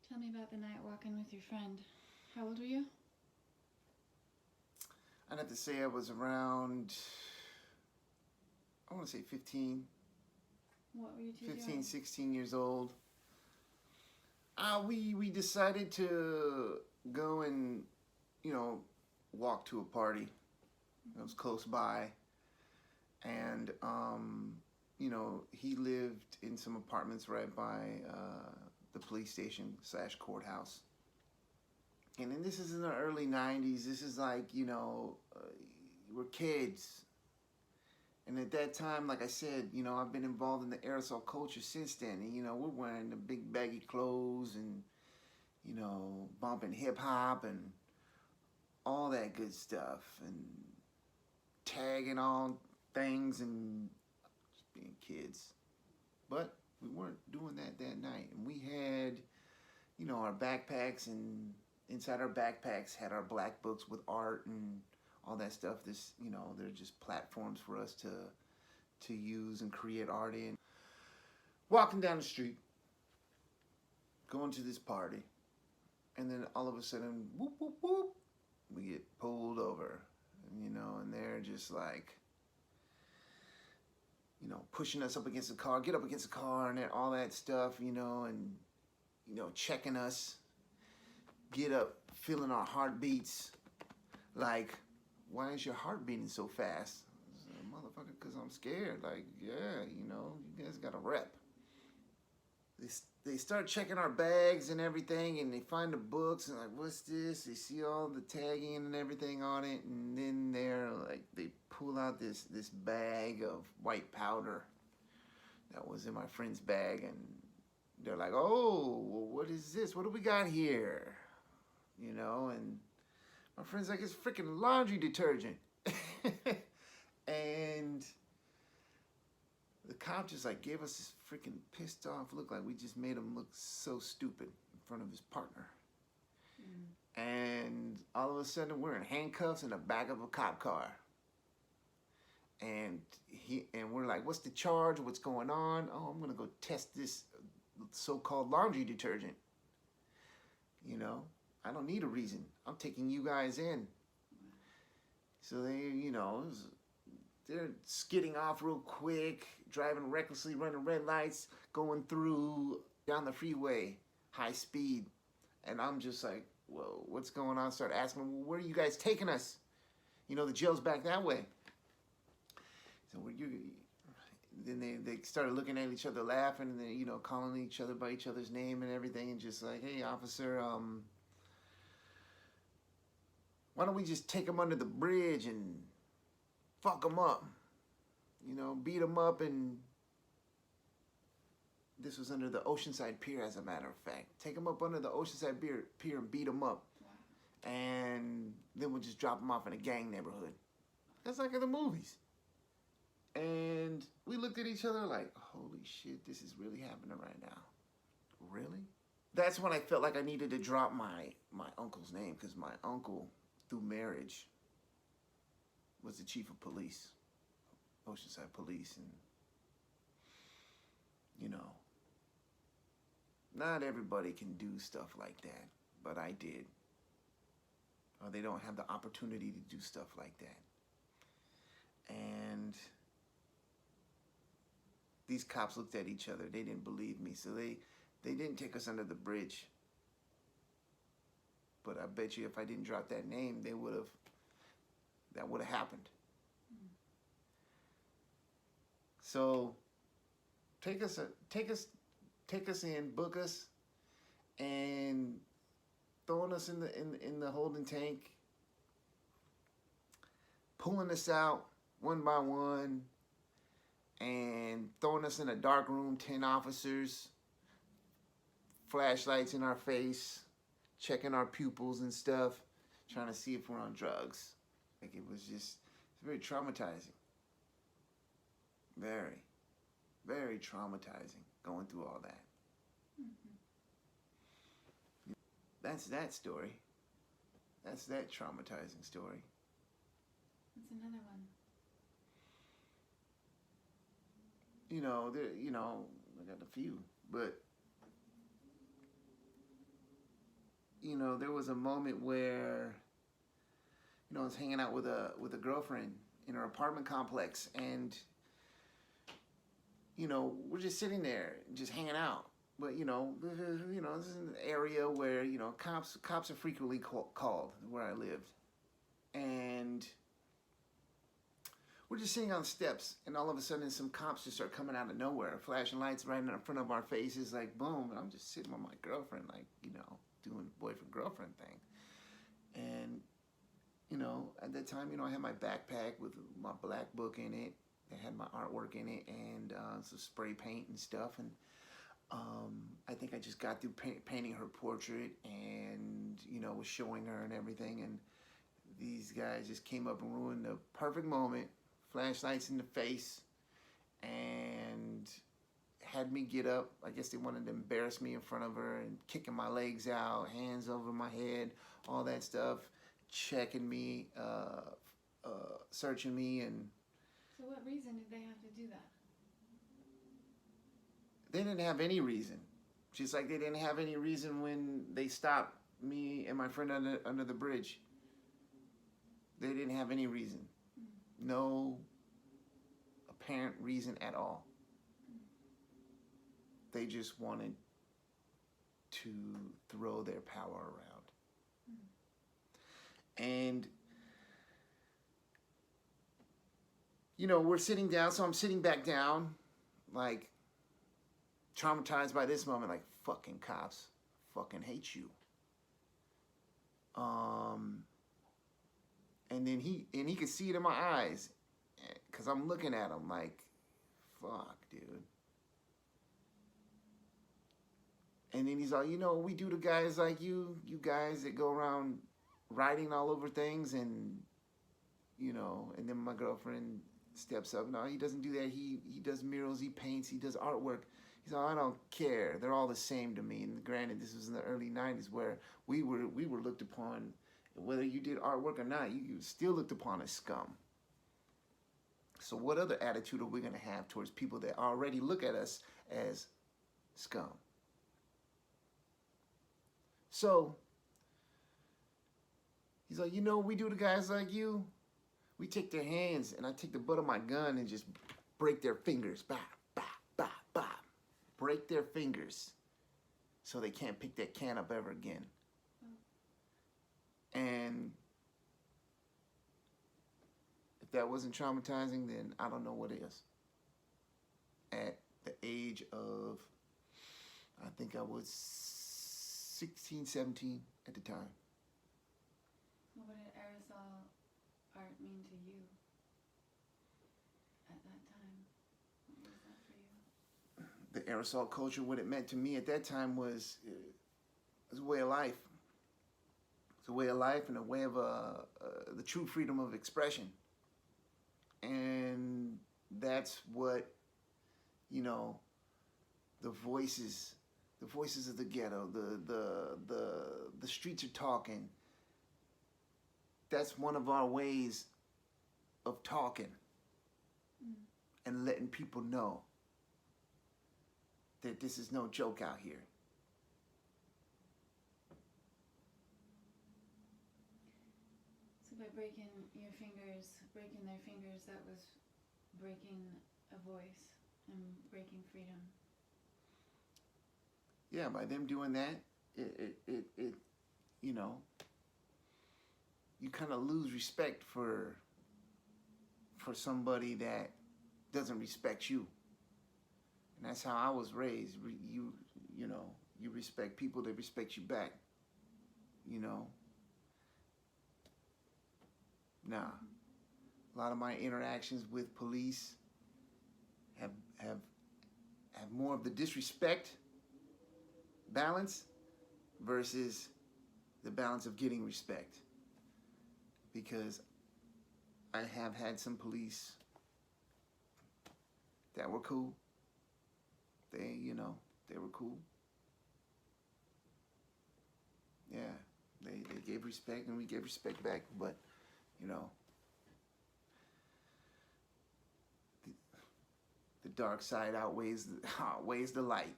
Tell me about the night walking with your friend. How old were you? I'd have to say I was around, I want to say 15, What were you two 15, doing? 16 years old. We decided to go and, you know, walk to a party that was close by. And, he lived in some apartments right by the police station / courthouse. And then this is in the early 90s. This is like, we're kids. And at that time, like I said, I've been involved in the aerosol culture since then. And, we're wearing the big baggy clothes and, bumping hip hop and all that good stuff and tagging on things and just being kids. But we weren't doing that night. And we had, our backpacks, and inside our backpacks had our black books with art and all that stuff. They're just platforms for us to use and create art in. Walking down the street, going to this party, and then all of a sudden, whoop, whoop, whoop, we get pulled over. And they're just like, pushing us up against the car, get up against the car, and all that stuff, and, checking us, get up, feeling our heartbeats, like, why is your heart beating so fast? I said, motherfucker, because I'm scared. Like, yeah, you guys got a rep. They start checking our bags and everything, and they find the books, and like, what's this? They see all the tagging and everything on it, and then they pull out this bag of white powder that was in my friend's bag, and they're like, oh, well, what is this? What do we got here? And my friend's like, it's freaking laundry detergent. And the cop just like gave us this freaking pissed off look, like we just made him look so stupid in front of his partner. And all of a sudden we're in handcuffs in the back of a cop car. And we're like, what's the charge? What's going on? Oh, I'm gonna go test this so-called laundry detergent. I don't need a reason. I'm taking you guys in. So they're skidding off real quick, driving recklessly, running red lights, going through down the freeway, high speed. And I'm just like, whoa, what's going on? Start asking them, well, where are you guys taking us? The jail's back that way. So then they started looking at each other, laughing, and then, calling each other by each other's name and everything, and just like, hey, officer, why don't we just take them under the bridge and fuck them up? Beat them up. And this was under the Oceanside Pier, as a matter of fact. Take them up under the Oceanside Pier and beat them up. Wow. And then we'll just drop them off in a gang neighborhood. That's like in the movies. And we looked at each other like, holy shit, this is really happening right now. Really? That's when I felt like I needed to drop my uncle's name, because my uncle, through marriage, was the chief of police, Oceanside Police. And, not everybody can do stuff like that, but I did. Or they don't have the opportunity to do stuff like that. And these cops looked at each other. They didn't believe me, so they didn't take us under the bridge. But I bet you if I didn't drop that name, that would have happened. So take us in, book us, and throwing us in the holding tank, pulling us out one by one, and throwing us in a dark room, 10 officers, flashlights in our face, checking our pupils and stuff, trying to see if we're on drugs. Like, it's very traumatizing. Very, very traumatizing going through all that. That's that story. That's that traumatizing story. That's another one. I got a few, but there was a moment where, I was hanging out with a girlfriend in her apartment complex, and we're just sitting there, just hanging out. But this is an area where cops are frequently called where I lived, and we're just sitting on the steps, and all of a sudden some cops just start coming out of nowhere, flashing lights right in front of our faces, like boom. And I'm just sitting with my girlfriend, like doing boyfriend girlfriend thing, and at that time, I had my backpack with my black book in it that had my artwork in it, and some spray paint and stuff. And I think I just got through painting her portrait, and was showing her and everything. And these guys just came up and ruined the perfect moment, flashlights in the face, and had me get up. I guess they wanted to embarrass me in front of her, and kicking my legs out, hands over my head, all that stuff, checking me, searching me. And So what reason did they have to do that? they didn't have any reason. Just like they didn't have any reason when they stopped me and my friend under the bridge. They didn't have any reason. No apparent reason at all. They just wanted to throw their power around. And we're sitting down, so I'm sitting back down, like traumatized by this moment, like fucking cops, fucking hate you. And then he could see it in my eyes, because I'm looking at him like, fuck, dude. And then he's like, what we do to guys like you guys that go around writing all over things, and and then my girlfriend steps up. No, he doesn't do that. He does murals, he paints, he does artwork. He's like, I don't care. They're all the same to me. And granted, this was in the early 90s where we were looked upon, whether you did artwork or not, you still looked upon as scum. So what other attitude are we going to have towards people that already look at us as scum? So he's like, what we do to guys like you? We take their hands, and I take the butt of my gun and just break their fingers. Bah, bah, bah, bah. Break their fingers so they can't pick that can up ever again. And if that wasn't traumatizing, then I don't know what is. At the age of, I think I was 16, 17 at the time. What did aerosol art mean to you at that time? What was that for you? The aerosol culture, what it meant to me at that time was a way of life. It's a way of life and a way of the true freedom of expression. And that's what, the voices of the ghetto, the streets are talking. That's one of our ways of talking and letting people know that this is no joke out here. So by breaking their fingers, that was breaking a voice and breaking freedom. Yeah, by them doing that, it you kind of lose respect for somebody that doesn't respect you. And that's how I was raised. You respect people that respect you back. Nah. A lot of my interactions with police have more of the disrespect balance versus the balance of getting respect. Because I have had some police that were cool. They were cool. Yeah, they gave respect and we gave respect back, but the dark side outweighs the light.